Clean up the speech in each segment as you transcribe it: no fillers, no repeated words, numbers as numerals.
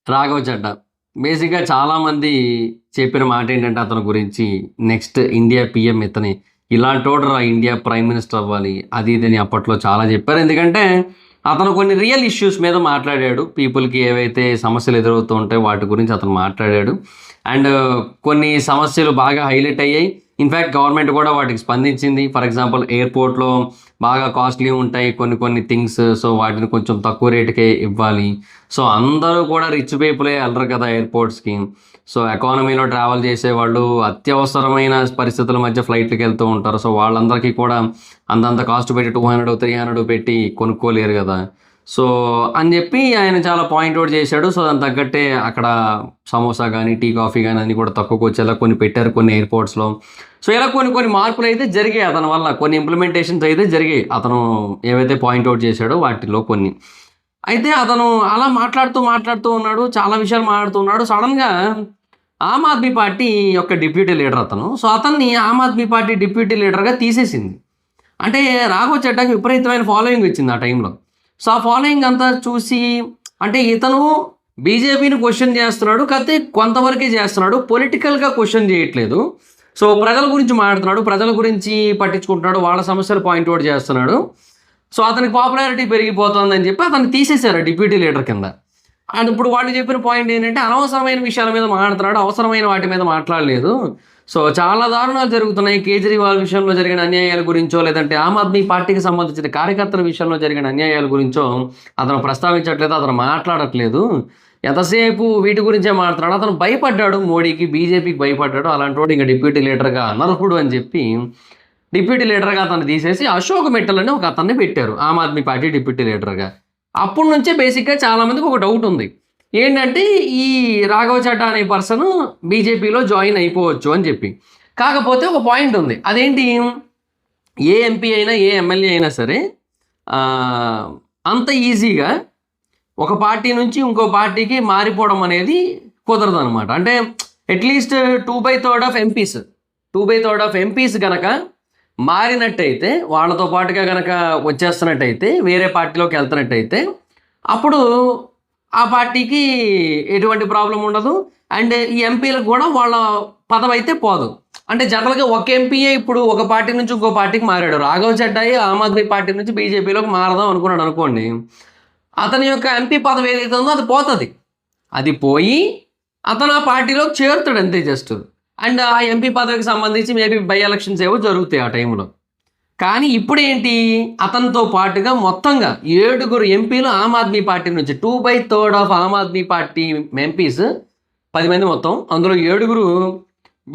రాఘవ్ చడ్డా. బేసిక్‌గా చాలామంది చెప్పిన మాటేంటంటే అతని గురించి నెక్స్ట్ ఇండియా పీఎం ఇతనే. ఇలాంటోడురా ఇండియా ప్రైమ్ మినిస్టర్ అవ్వాలి. అది ఇది అని అప్పట్లో చాలా చెప్పారు. ఎందుకంటే అతను కొన్ని రియల్ ఇష్యూస్ మీద మాట్లాడాడు. పీపుల్‌కి ఏవైతే సమస్యలు ఎదురవుతూ ఉంటాయో వాటి గురించి అతను మాట్లాడాడు. అండ్ కొన్ని సమస్యలు బాగా హైలైట్ అయ్యాయి. ఇన్‌ఫాక్ట్ గవర్నమెంట్ కూడా వాటికి స్పందించింది. ఫర్ ఎగ్జాంపుల్ ఎయిర్‌పోర్ట్‌లో బాగా కాస్ట్‌లీ ఉంటాయి కొన్ని కొన్ని థింగ్స్. సో, వాటిని కొంచెం తక్కువ రేట్‌కే ఇవ్వాలి. సో, అందరూ కూడా రిచ్ పీపులే ఎళ్ళరు కదా ఎయిర్‌పోర్ట్స్‌కి. సో, ఎకానమీలో ట్రావెల్ చేసేవాళ్ళు అత్యవసరమైన పరిస్థితుల మధ్య ఫ్లైట్‌లకెళ్తూ ఉంటారు. సో, వాళ్ళందరికీ కూడా అంతంత కాస్ట్ పెట్టి 200, 300 పెట్టి కొనుక్కోలేరు గదా! సో, అని జెప్పి ఆయన చాలా పాయింట్ ఔట్ చేశాడు. సో, దానికి తగ్గట్టే అక్కడ సమోసా గాని, టీ, కాఫీ గాని అన్నీ కూడా తక్కువకొచ్చేలా కొన్ని పెట్టారు కొన్ని ఎయిర్‌పోర్ట్స్‌లో. సో, ఇలా కొన్ని కొన్ని మార్పులైతే జరిగాయి అతని వల్ల. కొన్ని ఇంప్లిమెంటేషన్స్ అయితే జరిగాయి. అతను ఏవైతే పాయింట్ ఔట్ చేశాడో వాటిలో కొన్ని. అయితే అతను అలా మాట్లాడుతూ ఉన్నాడు. చాలా విషయాలు మాట్లాడుతూ ఉన్నాడు. సడెన్‌గా ఆమ్ ఆద్మీ పార్టీ యొక్క డిప్యూటీ లీడర్ అతను. సో, అతన్ని ఆమ్ ఆద్మీ పార్టీ డిప్యూటీ లీడర్‌గా తీసేసింది. అంటే రాఘవ్ చడ్డాకి విపరీతమైన ఫాలోయింగ్ వచ్చింది ఆ టైంలో. సో, ఆ ఫాలోయింగ్ అంతా చూసి అంటే ఇతను బీజేపీని క్వెషన్ చేస్తున్నాడు. కాకపోతే కొంతవరకే చేస్తున్నాడు. పొలిటికల్‌గా క్వెషన్ చేయట్లేదు. సో, ప్రజల గురించి మాట్లాడుతున్నాడు. ప్రజల గురించి పట్టించుకుంటున్నాడు. వాళ్ళ సమస్యలు పాయింట్ ఔట్ చేస్తున్నాడు. సో, అతనికి పాపులారిటీ పెరిగిపోతుందని చెప్పి అతన్ని తీసేశారు డిప్యూటీ లీడర్ కింద. అండ్ ఇప్పుడు వాళ్ళు చెప్పిన పాయింట్ ఏంటంటే అనవసరమైన విషయాల మీద మాట్లాడుతున్నాడు. అవసరమైన వాటి మీద మాట్లాడలేదు. సో, చాలా దారుణాలు జరుగుతున్నాయి. కేజ్రీవాల్ విషయంలో జరిగిన అన్యాయాల గురించో, లేదంటే ఆమ్ ఆద్మీ పార్టీకి సంబంధించిన కార్యకర్తల విషయంలో జరిగిన అన్యాయాల గురించో అతను ప్రస్తావించట్లేదు. అతను మాట్లాడట్లేదు. ఎంతసేపు వీటి గురించే మాట్లాడుతున్నాడు. అతను భయపడ్డాడు మోడీకి, బీజేపీకి భయపడ్డాడు. అలాంటోడు ఇంక డిప్యూటీ లీడర్‌గా అనర్హుడు అని చెప్పి డిప్యూటీ లీడర్‌గా అతన్ని తీసేసి అశోక్ మిట్టల్ అని ఒక అతన్ని పెట్టారు. ఆమ్ ఆద్మీ పార్టీ డిప్యూటీ లీడర్‌గా. అప్పటి నుంచే బేసిక్‌గా చాలామందికి ఒక డౌట్ ఉంది. ఏంటంటే ఈ రాఘవ్ చడ్డా అనే పర్సన్ బీజేపీలో జాయిన్ అయిపోవచ్చు అని చెప్పి. కాకపోతే ఒక పాయింట్ ఉంది. అదేంటి? ఏ ఎంపీ అయినా, ఏ ఎమ్మెల్యే అయినా సరే ఆహ్, అంత ఈజీగా ఒక పార్టీ నుంచి ఇంకో పార్టీకి మారిపోవడం అనేది కుదరదనమాట. అంటే at least 2/3 of MPs, 2/3 of MPs గనక మారినట్టయితే, వాళ్ళతో పాటుగా గనక వచ్చేస్తున్నట్టయితే, వేరే పార్టీలోకి వెళ్తున్నట్టయితే, అప్పుడు ఆ పార్టీకి ఎటువంటి ప్రాబ్లమ్ ఉండదు. అండ్ ఈ ఎంపీలకు కూడా వాళ్ళ పదవైతే పోదు. అంటే జనరల్‌గా ఒక ఎంపీయే ఇప్పుడు ఒక పార్టీ నుంచి ఇంకో పార్టీకి మారాడు. రాఘవ్ చడ్డాయే ఆమ్ ఆద్మీ పార్టీ నుంచి బీజేపీలోకి మారదాం అనుకున్నాడు అనుకోండి. అతని యొక్క ఎంపీ పదవి ఏదైతే ఉందో అది పోతది. అది పోయి అతను ఆ పార్టీలోకి చేరుతాడు అంతే జస్ట్. అండ్ ఆ ఎంపీ పదవికి సంబంధించి మేబీ బై ఎలక్షన్స్ ఏవో జరుగుతాయి ఆ టైంలో. కానీ ఇప్పుడేంటి అతనితో పాటుగా మొత్తంగా 7 ఎంపీలు ఆమ్ ఆద్మీ పార్టీ నుంచి 2/3 ఆఫ్ ఆమ్ ఆద్మీ పార్టీ ఎంపీస్ 10 మంది మొత్తం. అందులో 7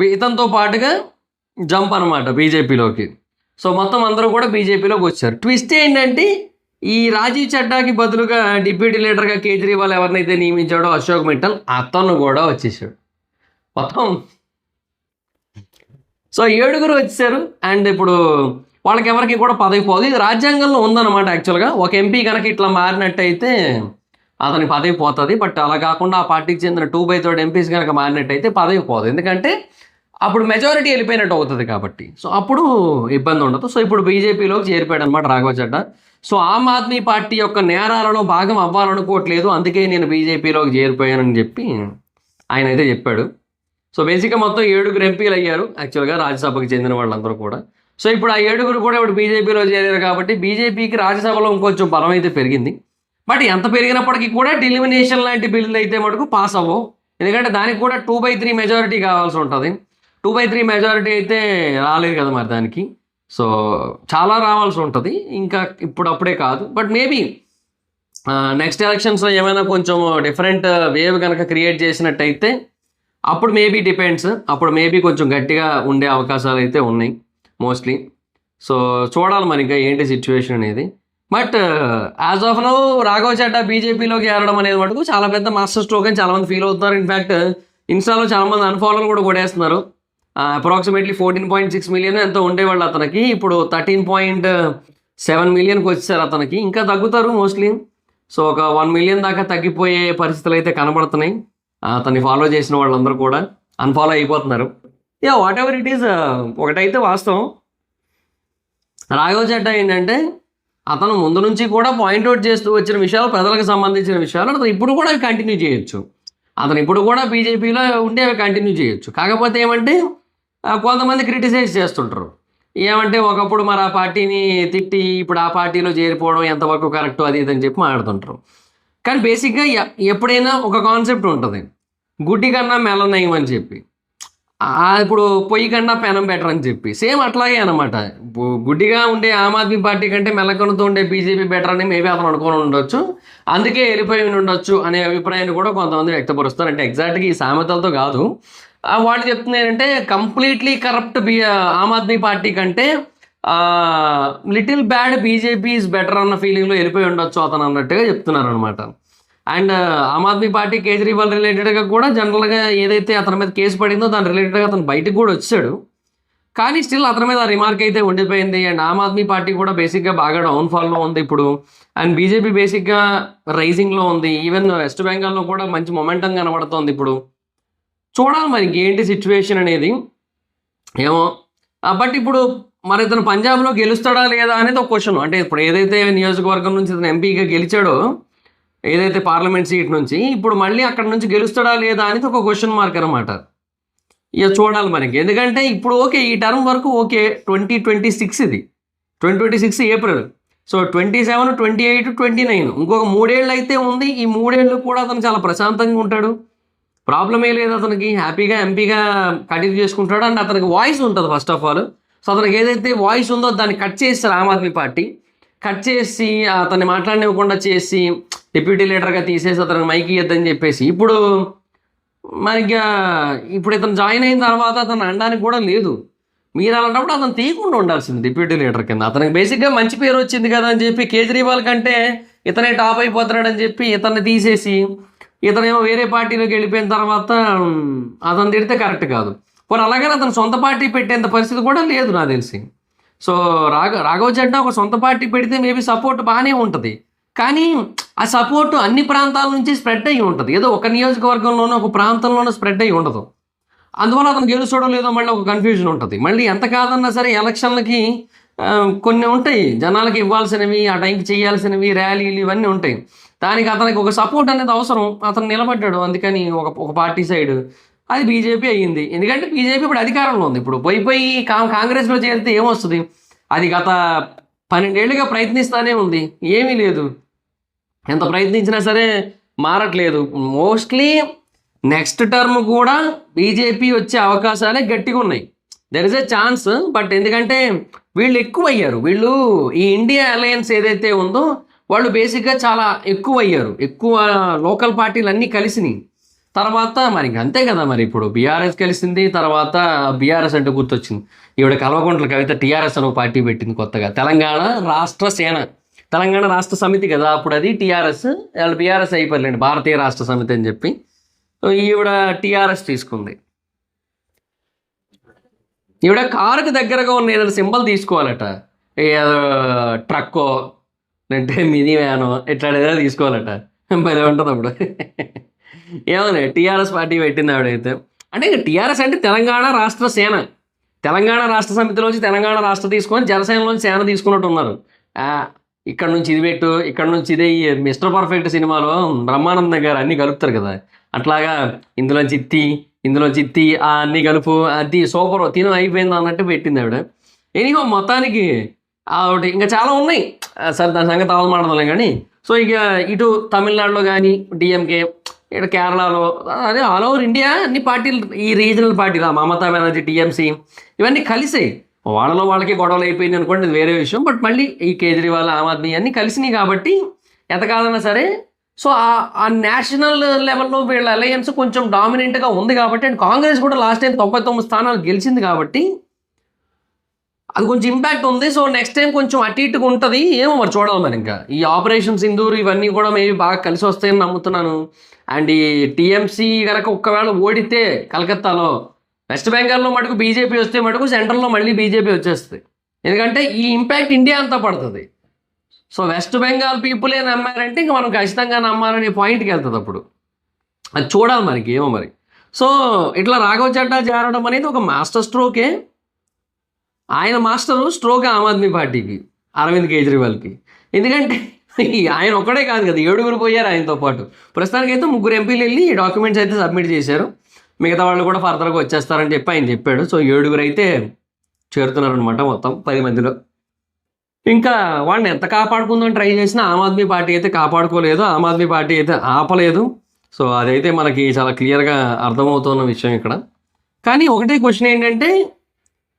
ఇతనితో పాటుగా జంప్ అనమాట బీజేపీలోకి. సో, మొత్తం అందరూ కూడా బీజేపీలోకి వచ్చారు. ట్విస్ట్ ఏంటంటే ఈ రాజీవ్ చడ్డాకి బదులుగా డిప్యూటీ లీడర్‌గా కేజ్రీవాల్ ఎవరినైతే నియమించాడో అశోక్ మిట్టల్ అతను కూడా వచ్చేసాడు. మొత్తం సో, 7 వచ్చేసారు. అండ్ ఇప్పుడు వాళ్ళకెవరికీ కూడా పదవి పోదు. ఇది రాజ్యాంగంలో ఉందన్నమాట యాక్చువల్‌గా. ఒక ఎంపీ గనక ఇట్లా మారినట్టయితే అతనికి పదవి పోతది. బట్ అలా కాకుండా ఆ పార్టీకి చెందిన 2/3 ఎంపీస్ గనక మారినట్టయితే పదవి పోదు. ఎందుకంటే అప్పుడు మెజారిటీ వెళ్ళిపోయినట్టు అవుతది కాబట్టి. సో, అప్పుడు ఇబ్బంది ఉండదు. సో, ఇప్పుడు బీజేపీలోకి చేరిపోయాడనమాట రాఘవ్ చడ్డా. సో, ఆమ్ ఆద్మీ పార్టీ యొక్క నేరాలలో భాగం అవ్వాలనుకోవట్లేదు. అందుకే నేను బీజేపీలోకి చేరిపోయానని చెప్పి ఆయనైతే చెప్పాడు. సో, బేసిక్‌గా మొత్తం 7 ఎంపీలు అయ్యారు యాక్చువల్‌గా రాజ్యసభకి చెందిన వాళ్ళందరూ కూడా. సో, ఇప్పుడు ఆ 7 కూడా ఇప్పుడు బీజేపీలో చేరారు కాబట్టి బీజేపీకి రాజ్యసభలో ఇంకొంచెం బలం అయితే పెరిగింది. బట్ ఎంత పెరిగినప్పటికీ కూడా డెలిమినేషన్ లాంటి బిల్లులు అయితే మటుకు పాస్ అవ్వవు. ఎందుకంటే దానికి కూడా 2/3 మెజారిటీ కావాల్సి ఉంటది. 2/3 మెజారిటీ అయితే రాలేదు కదా మరి దానికి. సో, చాలా రావాల్సి ఉంటది. ఇంకా అప్పుడే కాదు. బట్ మేబీ నెక్స్ట్ ఎలక్షన్స్‌లో ఏమైనా కొంచెం డిఫరెంట్ వేవ్ గనక క్రియేట్ చేసినట్టయితే అప్పుడు మేబీ డిపెండ్స్. అప్పుడు మేబీ కొంచెం గట్టిగా ఉండే అవకాశాలైతే ఉన్నాయి మోస్ట్‌లీ. సో, చూడాలి మరి ఇంకా ఏంటి సిట్యుయేషన్ అనేది. But as of now Raghav Chadda బీజేపీలోకి చేరడం అనేది మటుకు చాలా పెద్ద మాస్టర్ స్ట్రోక్ అని చాలామంది ఫీల్ అవుతున్నారు. ఇన్‌ఫాక్ట్ ఇన్‌స్టాలో చాలామంది అన్‌ఫాలోలు కూడా కొట్టేస్తున్నారు. అప్రాక్సిమేట్లీ 14.6 మిలియన్ ఎంతో ఉండేవాళ్ళు అతనికి. ఇప్పుడు 13.7 మిలియన్‌కి వచ్చేసారు అతనికి. ఇంకా తగ్గుతారు మోస్ట్‌లీ. సో, ఒక 1 మిలియన్ దాకా తగ్గిపోయే పరిస్థితులైతే కనబడుతున్నాయి. అతన్ని ఫాలో చేసిన వాళ్ళందరూ కూడా అన్‌ఫాలో అయిపోతున్నారు. వాట్ ఎవర్ ఇట్ ఈస్ ఒకటైతే వాస్తవం. రాఘవ్ చడ్డా ఏంటంటే అతను ముందు నుంచి కూడా పాయింట్ ఔట్ చేస్తూ వచ్చిన విషయాలు, ప్రజలకు సంబంధించిన విషయాలు అతను ఇప్పుడు కూడా కంటిన్యూ చేయొచ్చు. అతను ఇప్పుడు కూడా బీజేపీలో ఉండే కంటిన్యూ చేయొచ్చు. కాకపోతే ఏమంటే కొంతమంది క్రిటిసైజ్ చేస్తుంటారు. ఏమంటే ఒకప్పుడు మరి ఆ పార్టీని తిట్టి ఇప్పుడు ఆ పార్టీలో చేరిపోవడం ఎంతవరకు కరెక్ట్ అది ఇది అని చెప్పి మాట్లాడుతుంటారు. కానీ బేసిక్‌గా ఎప్పుడైనా ఒక కాన్సెప్ట్ ఉంటది. గుడ్డి కన్నా మెల్ల నయం అని చెప్పి. ఇప్పుడు పొయ్యి కన్నా పెనం బెటర్ అని చెప్పి. సేమ్ అట్లాగే అనమాట. గుడ్డిగా ఉండే ఆమ్ ఆద్మీ పార్టీ కంటే మెల్లకన్నుతో ఉండే బీజేపీ బెటర్ అని మేబీ అతను అనుకోని ఉండొచ్చు. అందుకే వెళ్ళిపోయి ఉండొచ్చు అనే అభిప్రాయాన్ని కూడా కొంతమంది వ్యక్తపరుస్తారు. అంటే ఎగ్జాక్ట్‌గా ఈ సామెతలతో కాదు. వాళ్ళు చెప్తుంది ఏంటంటే కంప్లీట్‌లీ కరప్ట్ ఆమ్ ఆద్మీ పార్టీ కంటే little bad BJP is better అన్న ఫీలింగ్‌లో వెళ్ళిపోయి ఉండొచ్చు అతను అన్నట్టుగా చెప్తున్నారనమాట. అండ్ ఆమ్ ఆద్మీ పార్టీ కేజ్రీవాల్ రిలేటెడ్గా కూడా జనరల్గా ఏదైతే అతని మీద కేసు పడిందో దాని రిలేటెడ్గా అతను బయటకు కూడా వచ్చాడు. కానీ స్టిల్ అతని మీద రిమార్క్ అయితే ఉండిపోయింది. అండ్ ఆమ్ ఆద్మీ పార్టీ కూడా బేసిక్గా బాగా డౌన్ఫాల్లో ఉంది ఇప్పుడు. అండ్ బీజేపీ బేసిక్గా రైజింగ్లో ఉంది. ఈవెన్ వెస్ట్ బెంగాల్లో కూడా మంచి మొమెంటం కనబడుతోంది ఇప్పుడు. చూడాలి మరి ఇంకేంటి సిచ్యువేషన్ అనేది ఏమో. బట్ ఇప్పుడు మరి ఇతను పంజాబ్లో గెలుస్తాడా లేదా అనేది ఒక క్వశ్చన్. అంటే ఇప్పుడు ఏదైతే నియోజకవర్గం నుంచి ఇతను ఎంపీగా గెలిచాడో ఏదైతే పార్లమెంట్ సీట్ నుంచి ఇప్పుడు మళ్ళీ అక్కడ నుంచి గెలుస్తాడా లేదా అనేది ఒక క్వశ్చన్ మార్క్ అనమాట. ఇక చూడాలి మనకి. ఎందుకంటే ఇప్పుడు ఓకే ఈ టర్మ్ వరకు ఓకే 2026 ఇది 2026 ఏప్రిల్. సో 27, 28, 29 ఇంకొక 3 ఏళ్ళు అయితే ఉంది. ఈ 3 ఏళ్ళు కూడా అతను చాలా ప్రశాంతంగా ఉంటాడు. ప్రాబ్లమే లేదు అతనికి. హ్యాపీగా ఎంపీగా కంటిన్యూ చేసుకుంటాడు. అండ్ అతనికి వాయిస్ ఉంటుంది ఫస్ట్ ఆఫ్ ఆల్. సో అతనికి ఏదైతే వాయిస్ ఉందో దాన్ని కట్ చేస్తారు ఆమ్ ఆద్మీ పార్టీ. కట్ చేసి అతన్ని మాట్లాడనివ్వకుండా చేసి డిప్యూటీ లీడర్గా తీసేసి అతనికి మైక్ ఇవ్వద్దని చెప్పేసి ఇప్పుడు మరిగా ఇప్పుడు ఇతను జాయిన్ అయిన తర్వాత అతను అనడానికి కూడా లేదు. మీరు అలాంటప్పుడు అతను తీయకుండా ఉండాల్సింది డిప్యూటీ లీడర్ కింద. అతనికి బేసిక్గా మంచి పేరు వచ్చింది కదా అని చెప్పి కేజ్రీవాల్ కంటే ఇతనే టాప్ అయిపోతున్నాడని చెప్పి ఇతన్ని తీసేసి ఇతనేమో వేరే పార్టీలోకి వెళ్ళిపోయిన తర్వాత అతను తిడితే కరెక్ట్ కాదు. పోనీ అలాగని అతను సొంత పార్టీ పెట్టేంత పరిస్థితి కూడా లేదు నాకు తెలిసి. సో రాఘవ్ జడ్డా ఒక సొంత పార్టీ పెడితే మేబీ సపోర్ట్ బాగానే ఉంటుంది. కానీ ఆ సపోర్టు అన్ని ప్రాంతాల నుంచి స్ప్రెడ్ అయ్యి ఉంటుంది. ఏదో ఒక నియోజకవర్గంలోనో ఒక ప్రాంతంలోనో స్ప్రెడ్ అయ్యి ఉండదు. అందువల్ల అతను గెలుస్తాడో లేదో మళ్ళీ ఒక కన్ఫ్యూజన్ ఉంటుంది. మళ్ళీ ఎంత కాదన్నా సరే ఎలక్షన్లకి కొన్ని ఉంటాయి, జనాలకి ఇవ్వాల్సినవి, ఆ టైంకి చేయాల్సినవి, ర్యాలీలు ఇవన్నీ ఉంటాయి. దానికి అతనికి ఒక సపోర్ట్ అనేది అవసరం. అతను నిలబడ్డాడు. అందుకని ఒక పార్టీ సైడ్ అది బీజేపీ అయ్యింది. ఎందుకంటే బీజేపీ ఇప్పుడు అధికారంలో ఉంది. ఇప్పుడు పోయి కాంగ్రెస్లో చేరితే ఏమొస్తుంది? అది గత 12 ఏళ్ళుగా ప్రయత్నిస్తూనే ఉంది, ఏమీ లేదు. ఎంత ప్రయత్నించినా సరే మారట్లేదు. మోస్ట్లీ నెక్స్ట్ టర్మ్ కూడా బీజేపీ వచ్చే అవకాశాలే గట్టిగా ఉన్నాయి. There is a chance. But ఎందుకంటే వీళ్ళు ఎక్కువ అయ్యారు. వీళ్ళు ఈ ఇండియా అలయన్స్ ఏదైతే ఉందో వాళ్ళు బేసిక్గా చాలా ఎక్కువ అయ్యారు. ఎక్కువ లోకల్ పార్టీలు అన్నీ కలిసినాయి. తర్వాత మరి అంతే కదా, మరి ఇప్పుడు బీఆర్ఎస్ కలిసింది. తర్వాత బీఆర్ఎస్ అంటే గుర్తొచ్చింది, ఈవిడ కల్వకుంట్ల కవిత టీఆర్ఎస్ అని ఒక పార్టీ పెట్టింది కొత్తగా, తెలంగాణ రాష్ట్ర సేన, తెలంగాణ రాష్ట్ర సమితి కదా అప్పుడు, అది టీఆర్ఎస్. వాళ్ళు బీఆర్ఎస్ అయిపోయిందండి, భారతీయ రాష్ట్ర సమితి అని చెప్పి. ఈవిడ టీఆర్ఎస్ తీసుకుంది. ఈవిడ కారుకి దగ్గరగా ఉన్న ఏదైనా సింబల్ తీసుకోవాలట, ట్రక్కో అంటే మినీ వ్యానో ఇట్లా ఏదైనా తీసుకోవాలట. భలే ఉంటుంది అప్పుడు. ఏమోనే టీఆర్ఎస్ పార్టీ పెట్టింది ఆవిడైతే. అంటే ఇక టీఆర్ఎస్ అంటే తెలంగాణ రాష్ట్ర సేన, తెలంగాణ రాష్ట్ర సమితిలోంచి తెలంగాణ రాష్ట్ర తీసుకొని జనసేనలోంచి సేన తీసుకున్నట్టు ఉన్నారు. ఇక్కడ నుంచి ఇది పెట్టు, ఇక్కడ నుంచి ఇదే. మిస్టర్ పర్ఫెక్ట్ సినిమాలో బ్రహ్మానందం గారు అన్నీ కలుపుతారు కదా, అట్లాగా ఇందులోంచి ఇత్తి అన్నీ కలుపు, అది సూపర్ తిను అయిపోయింది అన్నట్టు పెట్టింది ఆవిడ. ఎనీహో మొత్తానికి ఆవిడ ఇంకా చాలా ఉన్నాయి. సరే దాని సంగతి అవలు మాడదాం కానీ. సో ఇక ఇటు తమిళనాడులో కానీ డిఎంకే, ఇక్కడ కేరళలో, అదే ఆల్ ఓవర్ ఇండియా అన్ని పార్టీలు, ఈ రీజనల్ పార్టీలు మమతా బెనర్జీ, టీఎంసీ ఇవన్నీ కలిసాయి. వాళ్ళలో వాళ్ళకి గొడవలు అయిపోయింది అనుకోండి, అది వేరే విషయం. బట్ మళ్ళీ ఈ కేజ్రీవాల్, ఆమ్ ఆద్మీ అన్నీ కలిసినాయి కాబట్టి ఎంత కాదన్నా సరే. సో ఆ నేషనల్ లెవెల్లో వీళ్ళ అలయన్స్ కొంచెం డామినెంట్గా ఉంది కాబట్టి, అండ్ కాంగ్రెస్ కూడా లాస్ట్ టైం 99 స్థానాలు గెలిచింది కాబట్టి అది కొంచెం ఇంపాక్ట్ ఉంది. సో నెక్స్ట్ టైం కొంచెం అటు ఇటుగా ఉంటుంది. ఏమో మరి చూడాలి. మరి ఇంకా ఈ ఆపరేషన్ సింధూర్ ఇవన్నీ కూడా మేబీ బాగా కలిసి వస్తాయని నమ్ముతున్నాను. అండ్ ఈ టీఎంసీ కనుక ఒక్కవేళ ఓడితే కలకత్తాలో, వెస్ట్ బెంగాల్లో మటుకు బీజేపీ వస్తే మటుకు సెంట్రల్లో మళ్ళీ బీజేపీ వచ్చేస్తుంది. ఎందుకంటే ఈ ఇంపాక్ట్ ఇండియా అంతా పడుతుంది. సో వెస్ట్ బెంగాల్ పీపులే నమ్మారంటే ఇంకా మనం ఖచ్చితంగా నమ్మాలనే పాయింట్కి వెళ్తుంది అప్పుడు. అది చూడాలి మనకి ఏమో మరి. సో ఇట్లా రాఘవ్ చడ్డా చేరడం అనేది ఒక మాస్టర్ స్ట్రోకే. ఆయన మాస్టర్ స్ట్రోక్ ఆమ్ ఆద్మీ పార్టీకి, అరవింద్ కేజ్రీవాల్కి. ఎందుకంటే ఆయన ఒక్కడే కాదు కదా, 7 పోయారు ఆయనతో పాటు. ప్రస్తుతానికి అయితే 3 ఎంపీలు వెళ్ళి డాక్యుమెంట్స్ అయితే సబ్మిట్ చేశారు. మిగతా వాళ్ళు కూడా ఫర్దర్గా వచ్చేస్తారని చెప్పి ఆయన చెప్పాడు. సో 7 అయితే చేరుతున్నారనమాట మొత్తం 10 మందిలో. ఇంకా వాడిని ఎంత కాపాడుకుందని ట్రై చేసినా ఆమ్ ఆద్మీ పార్టీ అయితే కాపాడుకోలేదు, ఆమ్ ఆద్మీ పార్టీ అయితే ఆపలేదు. సో అదైతే మనకి చాలా క్లియర్గా అర్థమవుతున్న విషయం ఇక్కడ. కానీ ఒకటే క్వశ్చన్ ఏంటంటే,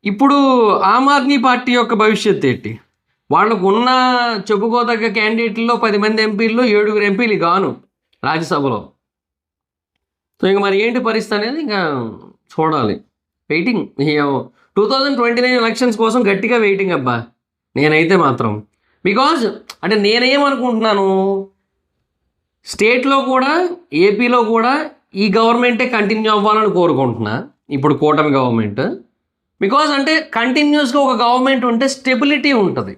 ఇప్పుడు ఆమ్ ఆద్మీ పార్టీ యొక్క భవిష్యత్తు ఏంటి? వాళ్ళకు ఉన్న చెప్పుకోదగ్గ క్యాండిడేట్లో 10 మంది ఎంపీల్లో 7 ఎంపీలు గాను రాజ్యసభలో. సో ఇంక మరి ఏంటి పరిస్థితి అనేది ఇంకా చూడాలి. వెయిటింగ్. 2029 ఎలక్షన్స్ కోసం గట్టిగా వెయిటింగ్ అబ్బా నేనైతే మాత్రం. బికాజ్ అంటే నేనేమనుకుంటున్నాను, స్టేట్లో కూడా ఏపీలో కూడా ఈ గవర్నమెంటే కంటిన్యూ అవ్వాలని కోరుకుంటున్నా, ఇప్పుడు కూటమి గవర్నమెంట్. బికాజ్ అంటే కంటిన్యూస్గా ఒక గవర్నమెంట్ ఉంటే స్టెబిలిటీ ఉంటుంది,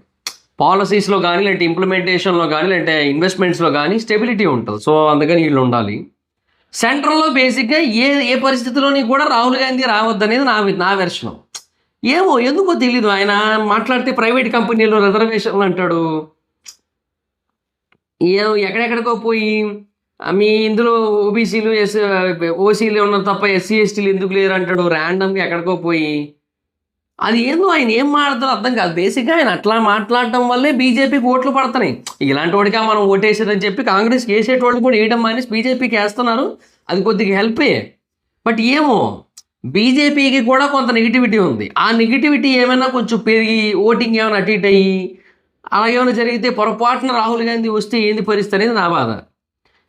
పాలసీస్లో కానీ లేదంటే ఇంప్లిమెంటేషన్లో కానీ లేదంటే ఇన్వెస్ట్మెంట్స్లో కానీ స్టెబిలిటీ ఉంటుంది. సో అందుకని వీళ్ళు ఉండాలి. సెంట్రల్లో బేసిక్గా ఏ పరిస్థితిలోని కూడా రాహుల్ గాంధీ రావద్దనేది నా వెర్షన్. ఏమో ఎందుకో తెలీదు, ఆయన మాట్లాడితే ప్రైవేట్ కంపెనీలో రిజర్వేషన్లు అంటాడు, ఎక్కడెక్కడికో పోయి మీ ఇందులో ఓబీసీలు ఓసీలు ఉన్నారు తప్ప ఎస్సీ ఎస్టీలు ఎందుకు లేరు అంటాడు ర్యాండమ్గా ఎక్కడికో పోయి. అది ఏందో ఆయన ఏం మాట్లాడతారో అర్థం కాదు. బేసిక్గా ఆయన అట్లా మాట్లాడటం వల్లే బీజేపీకి ఓట్లు పడుతున్నాయి. ఇలాంటి వాడిగా మనం ఓటేసేదని చెప్పి కాంగ్రెస్కి వేసేటోళ్ళు కూడా వేయడం మానేసి బీజేపీకి వేస్తున్నారు. అది కొద్దిగా హెల్పే. బట్ ఏమో బీజేపీకి కూడా కొంత నెగిటివిటీ ఉంది. ఆ నెగిటివిటీ ఏమైనా కొంచెం పెరిగి ఓటింగ్ ఏమైనా అటు ఇటు అయ్యి అలాగేమైనా జరిగితే పొరపాటున రాహుల్ గాంధీ వస్తే ఏంది పరిస్థితి అనేది నా బాధ.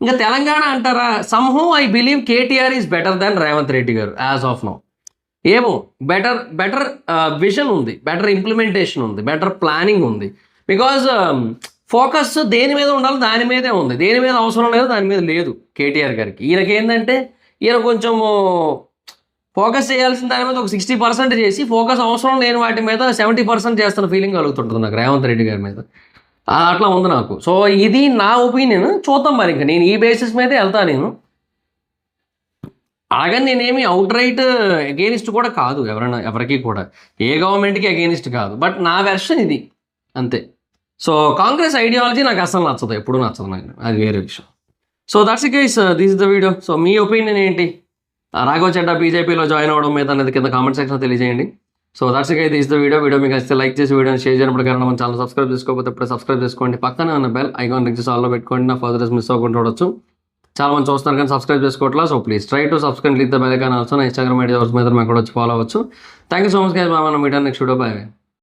ఇంకా తెలంగాణ అంటారా, somehow I believe KTR is better than Revanth Reddy గారు యాజ్ ఆఫ్ నౌ. ఏమో బెటర్ విజన్ ఉంది, బెటర్ ఇంప్లిమెంటేషన్ ఉంది, బెటర్ ప్లానింగ్ ఉంది. బికాజ్ ఫోకస్ దేని మీద ఉండాలో దాని మీదే ఉంది, దేని మీద అవసరం లేదు దాని మీద లేదు కేటీఆర్ గారికి. ఈయనకి ఏంటంటే ఈయన కొంచెం ఫోకస్ చేయాల్సిన దాని మీద ఒక 60% చేసి ఫోకస్ అవసరం లేని వాటి మీద 70% చేస్తున్న ఫీలింగ్ కలుగుతుంటుంది నాకు రేవంత్ రెడ్డి గారి మీద. అట్లా ఉంది నాకు. సో ఇది నా ఒపీనియన్. చూద్దాం మరి, ఇంకా నేను ఈ బేసిస్ మీదే వెళ్తాను నేను. అలాగని నేనేమి అవుట్ రైట్ అగెయినిస్ట్ కూడా కాదు, ఎవరికి కూడా ఏ గవర్నమెంట్కి అగెయినిస్ట్ కాదు. బట్ నా వెర్షన్ ఇది అంతే. సో కాంగ్రెస్ ఐడియాలజీ నాకు అసలు నచ్చదు, ఎప్పుడు నచ్చదు నాకు, అది వేరే విషయం. So that's it guys, this is the video. So me opinion ఏంటి? రాఘవ్ చెడ్డా బీజేపీలో జాయిన్ అవ్వడం మీద అనేది కింద కామెంట్ సెక్షన్లో తెలియజేయండి. So that's it guys, this is the video మీకు నచ్చితే లైక్ చేసి వీడియోని షేర్ చేయడం కారణం మన ఛానల్ సబ్స్క్రైబ్ చేసుకోకపోతే ఇప్పుడు సబ్స్క్రైబ్ చేసుకోండి. పక్కనే ఉన్న బెల్ ఐకాన్ రిక్స్ ఆల్లో పెట్టుకోండి, నా ఫర్దర్స్ మిస్ అవ్వకుండా చూడొచ్చు. చాలా మంది చూస్తున్నారు కానీ సబ్స్క్రైబ్ చేసుకోవట్లా. So please try to subscribe link the bell icon also. నా ఇన్స్టాగ్రామ్ ఐడి మీద కూడా వచ్చి ఫాలో అవ్వచ్చు. Thank you so much guys. మనం మీటర్ నెక్స్ట్ వీడియో. బై.